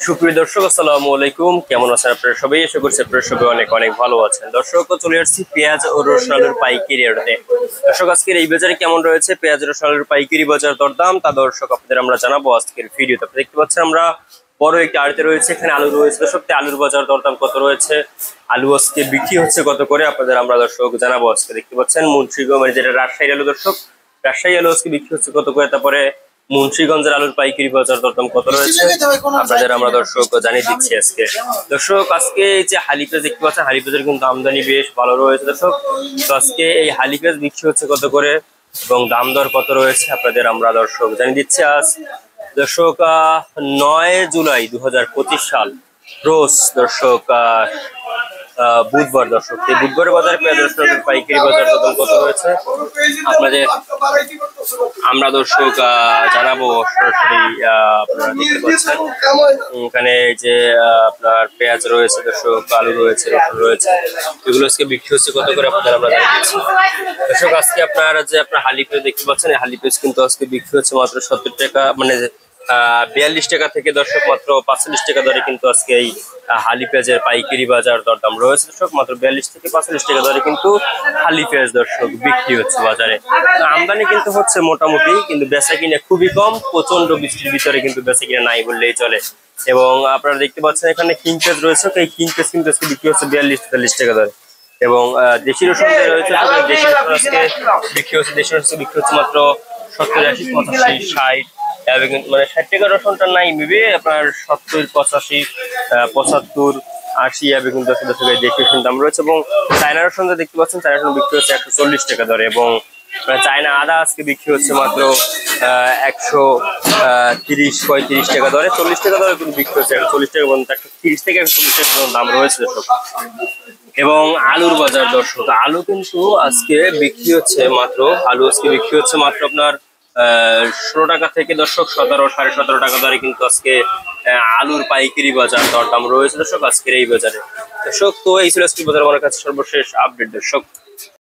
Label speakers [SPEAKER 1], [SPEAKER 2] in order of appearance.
[SPEAKER 1] সুপ্রিয় দর্শক, আসসালামু আলাইকুম। কেমন আছেন আপনারা সবাই? আশা করছি আপনারা সবাই অনেক অনেক ভালো আছেন। দর্শক, চলে আসছি পেঁয়াজ ও রসুন আলুর পাইকারি আড়তে। দর্শক, আজকের এই বাজারে কেমন রয়েছে পেঁয়াজ রসুন আলুর পাইকারি বাজার দরদাম তা দর্শক আপনাদের আমরা জানাবো আজকের ভিডিওতে। আপনি দেখতে পাচ্ছেন আমরা বড় একটি আড়তে রয়েছে, এখানে আলু রয়েছে। দর্শক, আলুর বাজার দরদাম কত রয়েছে, আলু আজকে বিক্রি হচ্ছে কত করে আপনাদের আমরা দর্শক জানাবো। আজকে দেখতে পাচ্ছেন মুন্সিগঞ্জ, মানে যেটা রাজশাহীর আলু। দর্শক, রাজশাহী আলু আজকে বিক্রি হচ্ছে কত করে, তারপরে মুন্সিগঞ্জের আলুর পাইকারি বাজার দরদাম কত রয়েছে আপনাদের আমরা দর্শক জানিয়ে দিচ্ছি আজকে। দর্শক, আজকে যে হালি পেঁয়াজ দেখতে পাচ্ছেন, হালি পেঁয়াজের কিন্তু আমদানি বেশ ভালো রয়েছে দর্শক। তো আজকে এই হালি পেঁয়াজ বিক্রি হচ্ছে কত করে এবং দাম দর কত রয়েছে আপনাদের আমরা দর্শক জানিয়ে দিচ্ছি। আজ দর্শক 9 জুলাই 2025 সাল, রোজ দর্শক বুধবার। দর্শক, এই বুধবারের বাজারে পেঁয়াজ রসুনের পাইকারি বাজার দর কত রয়েছে আপনাদের আমরা দর্শক জানাবো সরাসরি। আপনারা দেখতে পাচ্ছেন এখানে যে আপনার পেঁয়াজ রয়েছে দর্শক, আলু রয়েছে, রসুন রয়েছে, এগুলো আজকে বিক্রি হচ্ছে কত করে আপনাদের আমরা জানিয়ে দিচ্ছি। দর্শক, আজকে আপনারা যে আপনার হালি পেঁয়াজ দেখতে পাচ্ছেন, এই হালি পেঁয়াজ কিন্তু আজকে বিক্রি হচ্ছে মাত্র 70 টাকা, মানে 42 টাকা থেকে দর্শক মাত্র 45 টাকা দরে কিন্তু আজকে এই হালি পেঁয়াজের পাইকারি বাজার দরদাম রয়েছে দর্শক। মাত্র 42 থেকে 45 টাকা দরে কিন্তু হালি পেঁয়াজ দর্শক বিক্রি হচ্ছে বাজারে। আমদানি কিন্তু হচ্ছে মোটামুটি, কিন্তু বেচা কিনা খুবই কম। প্রচন্ড বৃষ্টির ভিতরে কিন্তু বেচা কিনা নাই বললেই চলে। এবং আপনারা দেখতে পাচ্ছেন এখানে কিং পেঁয়াজ রয়েছে, এই কিং পেঁয়াজ কিন্তু আজকে বিক্রি হচ্ছে 42-43 টাকা দরে। এবং দেশি রসুন যে রয়েছে, দেশি রসুন আজকে বিক্রি হচ্ছে, দেশি রসুন বিক্রি হচ্ছে মাত্র 70, 80, 85, 60, মানে 60 টাকা রসুনটা নাই মেবি আপনার 70, 85, 75, 80 এভাবে কিন্তু দেশি রসুন দাম রয়েছে। এবং চায়না রসুন দেখতে পাচ্ছেন, চায়না রসুন বিক্রি হচ্ছে 140 টাকা দরে। এবং চায়না আদা আজকে বিক্রি হচ্ছে মাত্র 130-35 টাকা দরে। 40 টাকা দরে কিন্তু বিক্রি হচ্ছে 140 টাকা, 130 থেকে 140 টাকা দাম রয়েছে দর্শক। এবং আলুর বাজার দর্শক, আলু কিন্তু আজকে বিক্রি হচ্ছে মাত্র, আলু আজকে বিক্রি হচ্ছে মাত্র আপনার 16 টাকা থেকে দর্শক 17-17.5 টাকা দরে কিন্তু আজকে আলুর পাইকারি বাজার দরদাম রয়েছে দর্শক আজকের এই বাজারে। দর্শক, তো এই ছিল আজকের বাজার আমার কাছে সর্বশেষ আপডেট দর্শক।